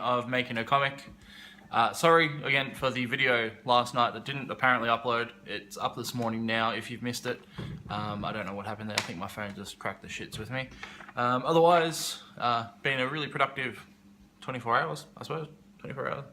of making a comic. Sorry again for the video last night that didn't apparently upload. It's up this morning now if you've missed it. I don't know what happened there. I think my phone just cracked the shits with me. Otherwise, been a really productive 24 hours, I suppose. 24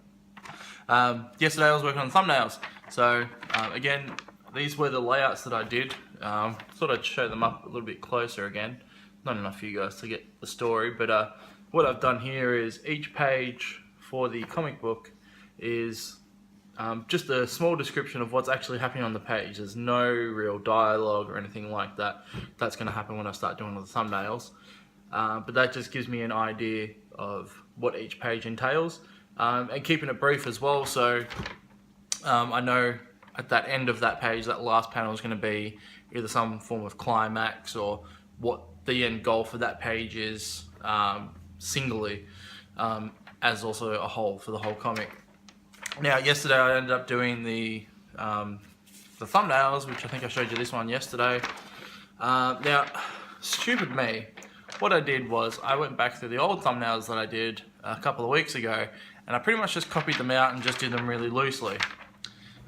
hours. Yesterday I was working on thumbnails. So again, these were the layouts that I did. Thought I'd show them up a little bit closer again. Not enough for you guys to get the story, but what I've done here is each page for the comic book is just a small description of what's actually happening on the page. There's no real dialogue or anything like that. That's going to happen when I start doing all the thumbnails. But that just gives me an idea of what each page entails, and keeping it brief as well. So I know at that end of that page, that last panel is going to be either some form of climax or what the end goal for that page is singly, as also a whole for the whole comic. Now, yesterday I ended up doing the thumbnails, which I think I showed you this one yesterday. Now, stupid me, what I did was I went back through the old thumbnails that I did a couple of weeks ago, and I pretty much just copied them out and just did them really loosely.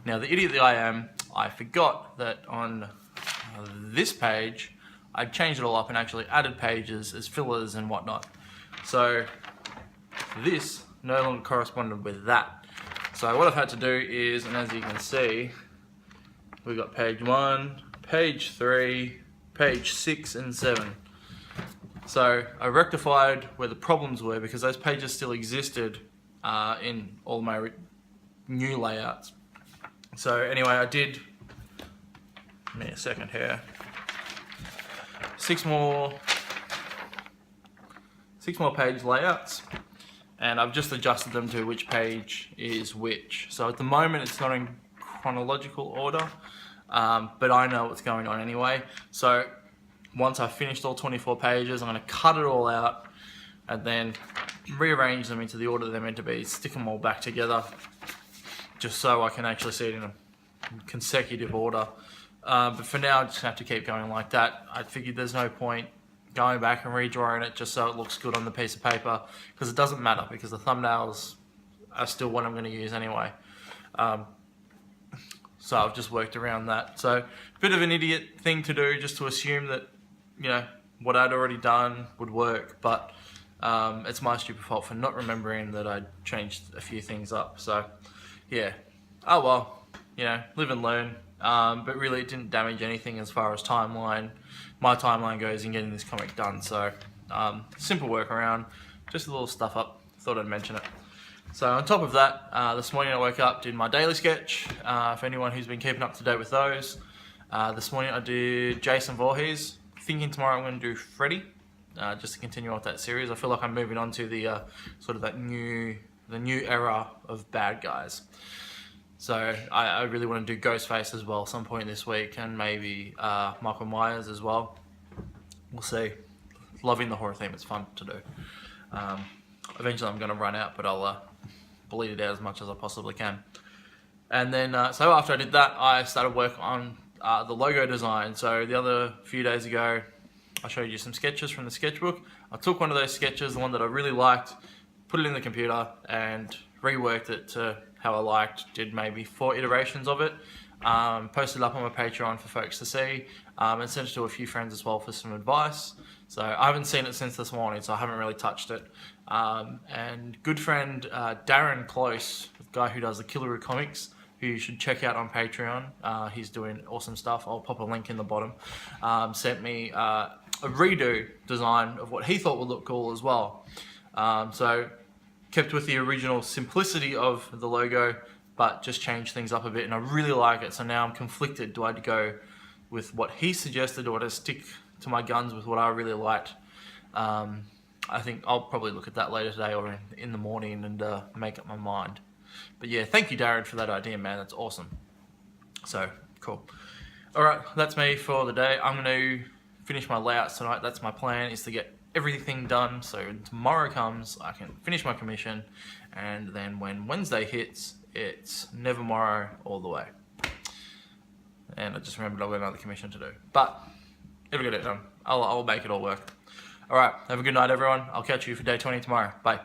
Now, the idiot that I am, I forgot that on this page I changed it all up and actually added pages as fillers and whatnot. So this no longer corresponded with that. So what I've had to do is, and as you can see, we've got page 1, page 3, page 6 and 7. So I rectified where the problems were because those pages still existed in all my new layouts. So anyway, I did, give me a second here, 6 more page layouts, and I've just adjusted them to which page is which. So at the moment it's not in chronological order, but I know what's going on anyway. So once I've finished all 24 pages, I'm going to cut it all out and then rearrange them into the order they're meant to be, stick them all back together, just so I can actually see it in a consecutive order. But for now, I just have to keep going like that. I figured there's no point going back and redrawing it just so it looks good on the piece of paper, because it doesn't matter, because the thumbnails are still what I'm going to use anyway. So I've just worked around that. So a bit of an idiot thing to do, just to assume that, you know, what I'd already done would work, but it's my stupid fault for not remembering that I'd changed a few things up. So yeah, oh well, you know, live and learn. But really it didn't damage anything as far as my timeline goes in getting this comic done. So simple workaround, just a little stuff up, thought I'd mention it. So on top of that, this morning I woke up, did my daily sketch, for anyone who's been keeping up to date with those. This morning I did Jason Voorhees. Thinking tomorrow I'm going to do Freddy, just to continue off that series. I feel like I'm moving on to the sort of the new era of bad guys. So I really want to do Ghostface as well some point this week, and maybe Michael Myers as well. We'll see. Loving the horror theme, it's fun to do. Eventually I'm going to run out, but I'll bleed it out as much as I possibly can. And then, so after I did that, I started work on the logo design. So the other few days ago, I showed you some sketches from the sketchbook. I took one of those sketches, the one that I really liked, put it in the computer and reworked it to how I liked, did maybe 4 iterations of it, posted up on my Patreon for folks to see, and sent it to a few friends as well for some advice. So I haven't seen it since this morning, so I haven't really touched it. And good friend Darren Close, the guy who does the Killaroo comics, who you should check out on Patreon, he's doing awesome stuff, I'll pop a link in the bottom, sent me a redo design of what he thought would look cool as well. So kept with the original simplicity of the logo, but just changed things up a bit, and I really like it. So now I'm conflicted. Do I go with what he suggested, or do I stick to my guns with what I really liked? I think I'll probably look at that later today or in the morning and make up my mind. But yeah, thank you, Darren, for that idea, man. That's awesome. So, cool. Alright, that's me for the day. I'm going to finish my layouts tonight. That's my plan, is to get everything done, so tomorrow comes, I can finish my commission, and then when Wednesday hits, it's Nevermorrow all the way. And I just remembered I've got another commission to do, but it'll get it done. I'll make it all work. Alright, have a good night everyone. I'll catch you for day 20 tomorrow. Bye.